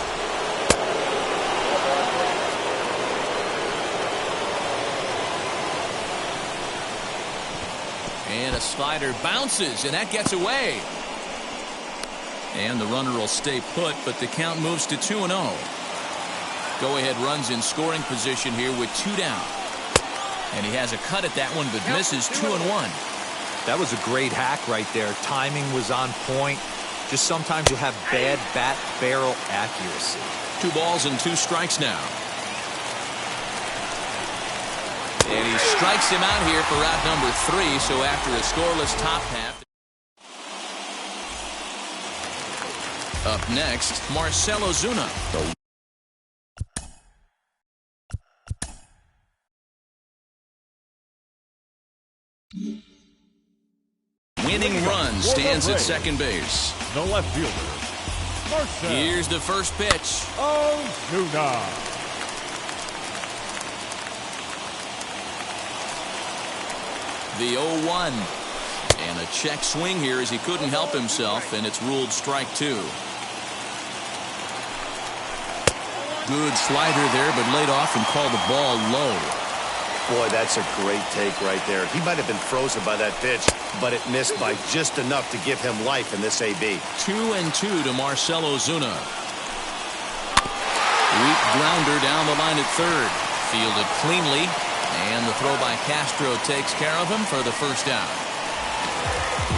And a slider bounces, and that gets away. And the runner will stay put, but the count moves to 2-0. Go-ahead runs in scoring position here with 2 down. And he has a cut at that one, but misses 2-1. That was a great hack right there. Timing was on point. Just sometimes you have bad bat barrel accuracy. 2 balls and 2 strikes now. And he strikes him out here for out number 3. So after a scoreless top half. Up next, Marcell Ozuna. Winning run stands at second base. The left fielder, Marcell. Here's the first pitch. Ozuna. The 0-1. And a check swing here as he couldn't help himself, and it's ruled strike 2. Good slider there, but laid off and called the ball low. Boy, that's a great take right there. He might have been frozen by that pitch, but it missed by just enough to give him life in this AB. 2-2 to Marcell Ozuna. Weak grounder down the line at third. Fielded cleanly, and the throw by Castro takes care of him for the first down.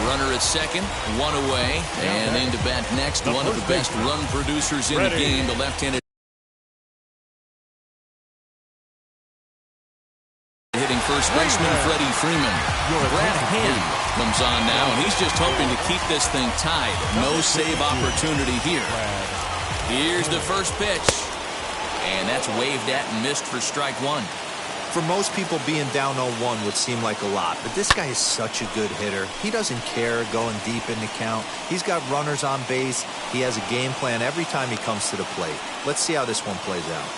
Runner at second, 1 away, and into bat next, one of the best run producers in the game, the left-handed hitting first baseman Freddie Freeman. Brad Hand comes on now, and he's just hoping to keep this thing tied. No save opportunity here. Here's the first pitch, and that's waved at and missed for strike 1. For most people, being down 0-1 would seem like a lot, but this guy is such a good hitter. He doesn't care going deep in the count. He's got runners on base. He has a game plan every time he comes to the plate. Let's see how this one plays out.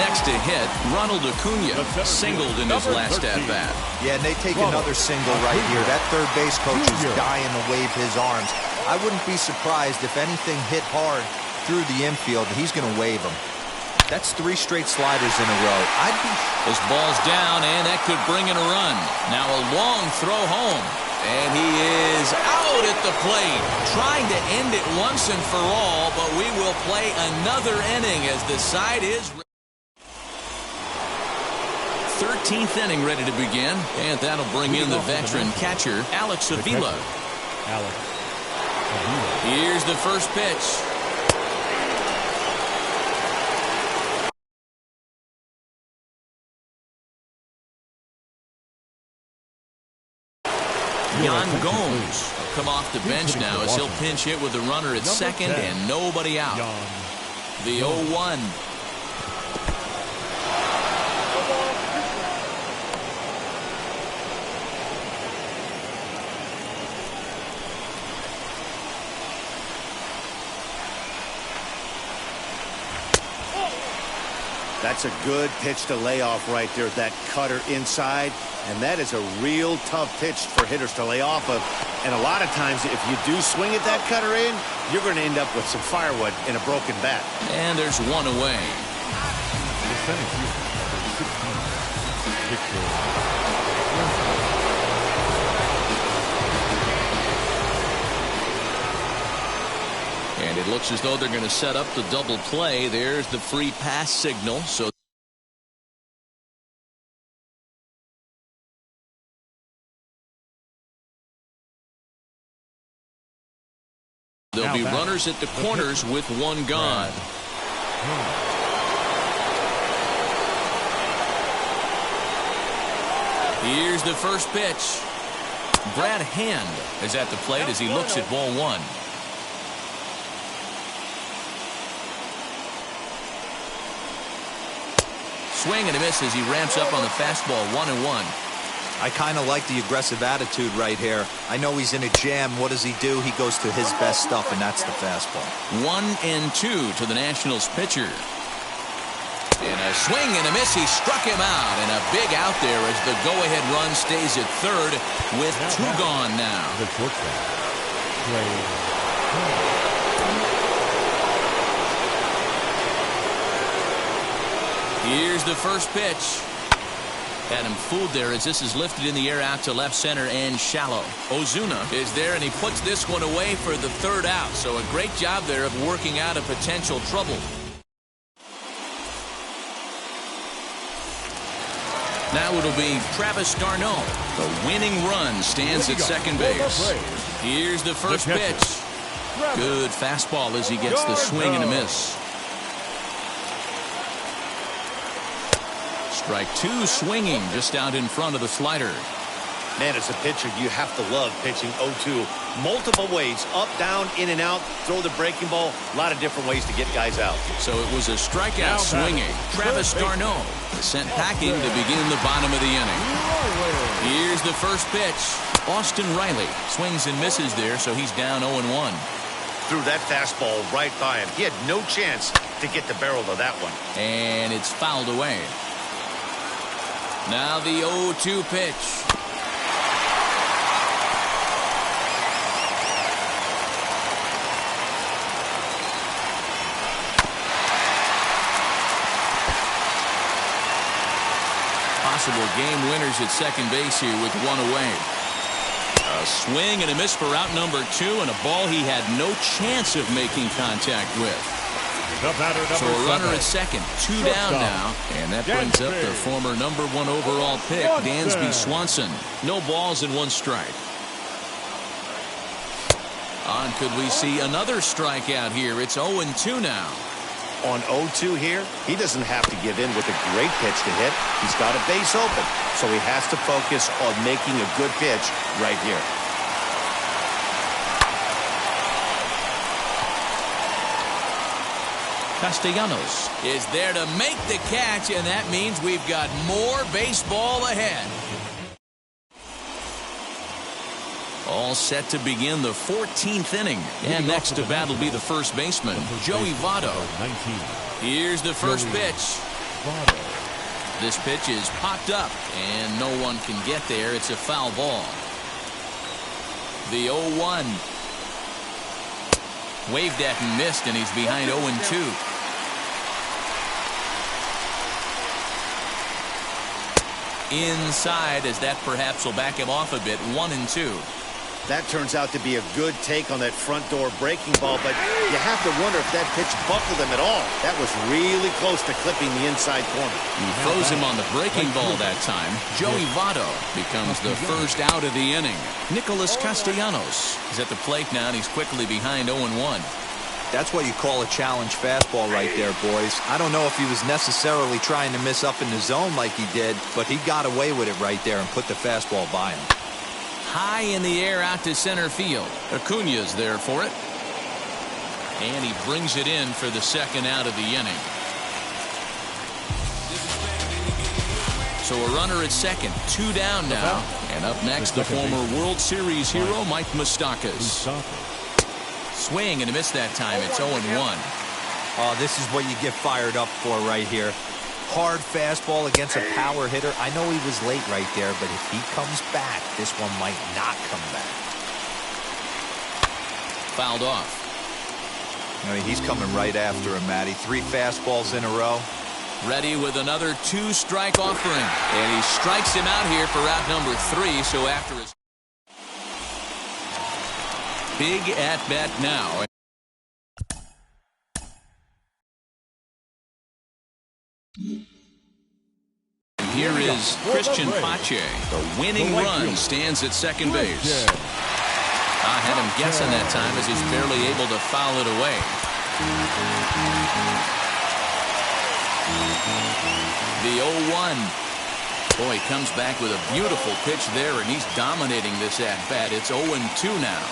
Next to hit, Ronald Acuna singled in his last at-bat. Yeah, and they take another single right here. That third base coach is dying to wave his arms. I wouldn't be surprised if anything hit hard through the infield. He's going to wave them. That's 3 straight sliders in a row. This ball's down, and that could bring in a run. Now a long throw home, and he is out at the plate, trying to end it once and for all, but we will play another inning as the side is 13th inning ready to begin, and that'll bring in the veteran catcher, Alex Avila. Here's the first pitch. Yan Gomes will come off the bench now as he'll pinch hit with the runner at second and nobody out. The 0-1. That's a good pitch to lay off right there, that cutter inside. And that is a real tough pitch for hitters to lay off of. And a lot of times, if you do swing at that cutter in, you're going to end up with some firewood in a broken bat. And there's 1 away. And it looks as though they're going to set up the double play. There's the free pass signal. So there'll be runners at the corners with 1 gone. Here's the first pitch. Brad Hand is at the plate as he looks at ball one. Swing and a miss as he ramps up on the fastball. 1-1. I kind of like the aggressive attitude right here. I know he's in a jam. What does he do? He goes to his best stuff, and that's the fastball. 1-2 to the Nationals pitcher. And a swing and a miss. He struck him out, and a big out there as the go-ahead run stays at third with two gone now. The shortstop. Here's the first pitch. Had him fooled there as this is lifted in the air out to left center and shallow. Ozuna is there, and he puts this one away for the third out. So a great job there of working out a potential trouble. Now it'll be Travis d'Arnaud. The winning run stands at second base. Here's the first pitch. Good fastball as he gets the swing and a miss. Strike two, swinging just out in front of the slider. Man, as a pitcher, you have to love pitching 0-2. Multiple ways, up, down, in and out, throw the breaking ball. A lot of different ways to get guys out. So it was a strikeout swinging. Travis d'Arnaud is sent packing to begin the bottom of the inning. Here's the first pitch. Austin Riley swings and misses there, so he's down 0-1. Threw that fastball right by him. He had no chance to get the barrel of that one. And it's fouled away. Now the 0-2 pitch. Possible game winners at second base here with one away. A swing and a miss for out number two, and a ball he had no chance of making contact with. So a runner at second, two down now, and that brings up the former #1 overall pick, Dansby Swanson. No balls and one strike. On could we see another strikeout here? It's 0-2 now. On 0-2 here, he doesn't have to give in with a great pitch to hit. He's got a base open, so he has to focus on making a good pitch right here. Castellanos is there to make the catch, and that means we've got more baseball ahead. All set to begin the 14th inning. And next to bat will be the first baseman, Joey Votto. Here's the first pitch. This pitch is popped up, and no one can get there. It's a foul ball. The 0-1. Waved at and missed, and he's behind 0-2. Inside, as that perhaps will back him off a bit. 1-2. That turns out to be a good take on that front door breaking ball, but you have to wonder if that pitch buckled him at all. That was really close to clipping the inside corner. He froze him on the breaking ball that time. Joey Votto becomes the first out of the inning. Nicholas Castellanos is at the plate now, and he's quickly behind 0-1. That's what you call a challenge fastball right there, boys. I don't know if he was necessarily trying to miss up in the zone like he did, but he got away with it right there and put the fastball by him. High in the air out to center field. Acuña's there for it. And he brings it in for the second out of the inning. So a runner at second, two down now. And up next, the former World Series hero, Mike Moustakas. Swing and a miss that time. It's 0-1. Oh, this is what you get fired up for right here. Hard fastball against a power hitter. I know he was late right there, but if he comes back, this one might not come back. Fouled off. I mean, he's coming right after him, Matty. 3 fastballs in a row. Ready with another 2-strike offering. And he strikes him out here for out number 3. So after his big at-bat now. Here is Christian Pache. The winning run stands at second base. I had him guessing that time as he's barely able to foul it away. The 0-1. Boy, he comes back with a beautiful pitch there, and he's dominating this at-bat. It's 0-2 now.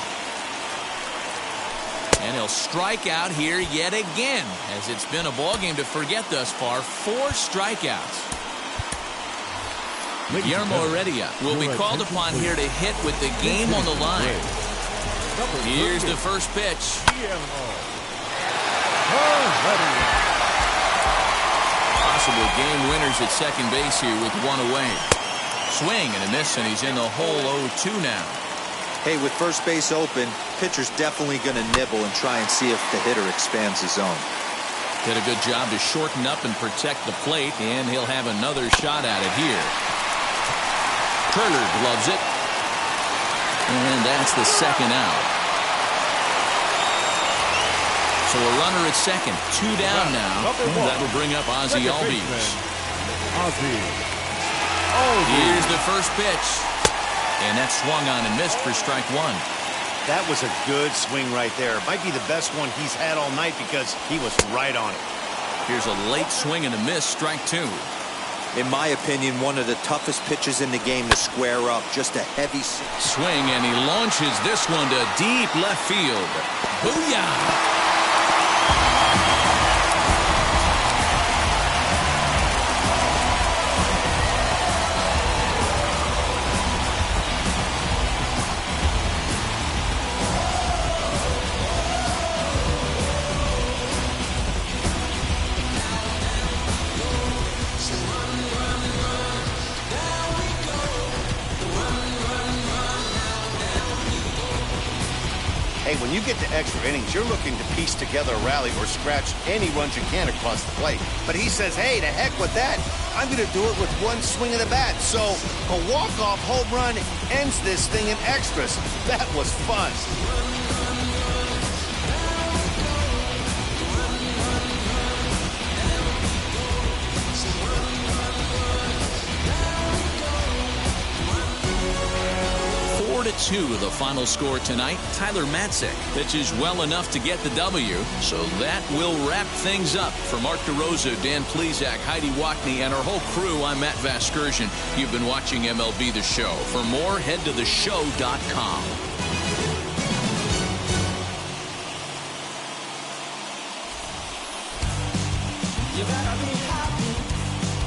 And he'll strike out here yet again, as it's been a ball game to forget thus far. 4 strikeouts. Guillermo Heredia will be called upon here to hit with the game on the line. Here's the first pitch. Possible game winners at second base here with 1 away. Swing and a miss, and he's in the hole. 0-2 now. Hey, with first base open, pitcher's definitely going to nibble and try and see if the hitter expands his zone. Did a good job to shorten up and protect the plate, and he'll have another shot at it here. Turner gloves it. And that's the second out. So a runner at second. 2 down now. That'll bring up Ozzie Albies. Here's the first pitch. And that swung on and missed for strike 1. That was a good swing right there. Might be the best one he's had all night because he was right on it. Here's a late swing and a miss, strike 2. In my opinion, one of the toughest pitches in the game to square up. Just a heavy swing, and he launches this one to deep left field. Booyah! Hey, when you get to extra innings, you're looking to piece together a rally or scratch any runs you can across the plate. But he says, hey, to heck with that. I'm going to do it with one swing of the bat. So a walk-off home run ends this thing in extras. That was fun. 4-2 the final score tonight. Tyler Matzek pitches well enough to get the W. So that will wrap things up. For Mark DeRosa, Dan Plesac, Heidi Wackney, and our whole crew, I'm Matt Vasgersian. You've been watching MLB The Show. For more, head to theshow.com. You gotta be happy,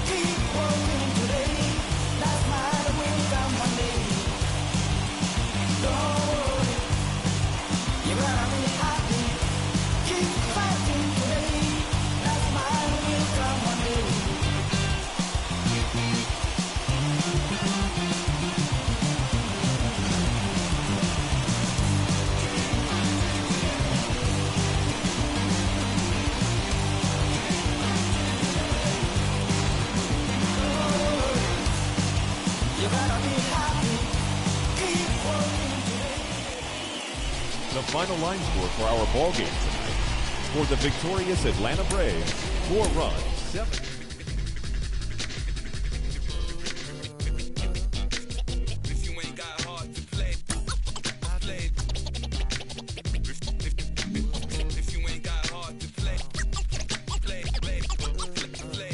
keep working today. That's my way down Monday. Don't worry. You gotta be happy, keep fighting today. That's my way down Monday. The final line score for our ball game tonight. For the victorious Atlanta Braves, 4 runs, 7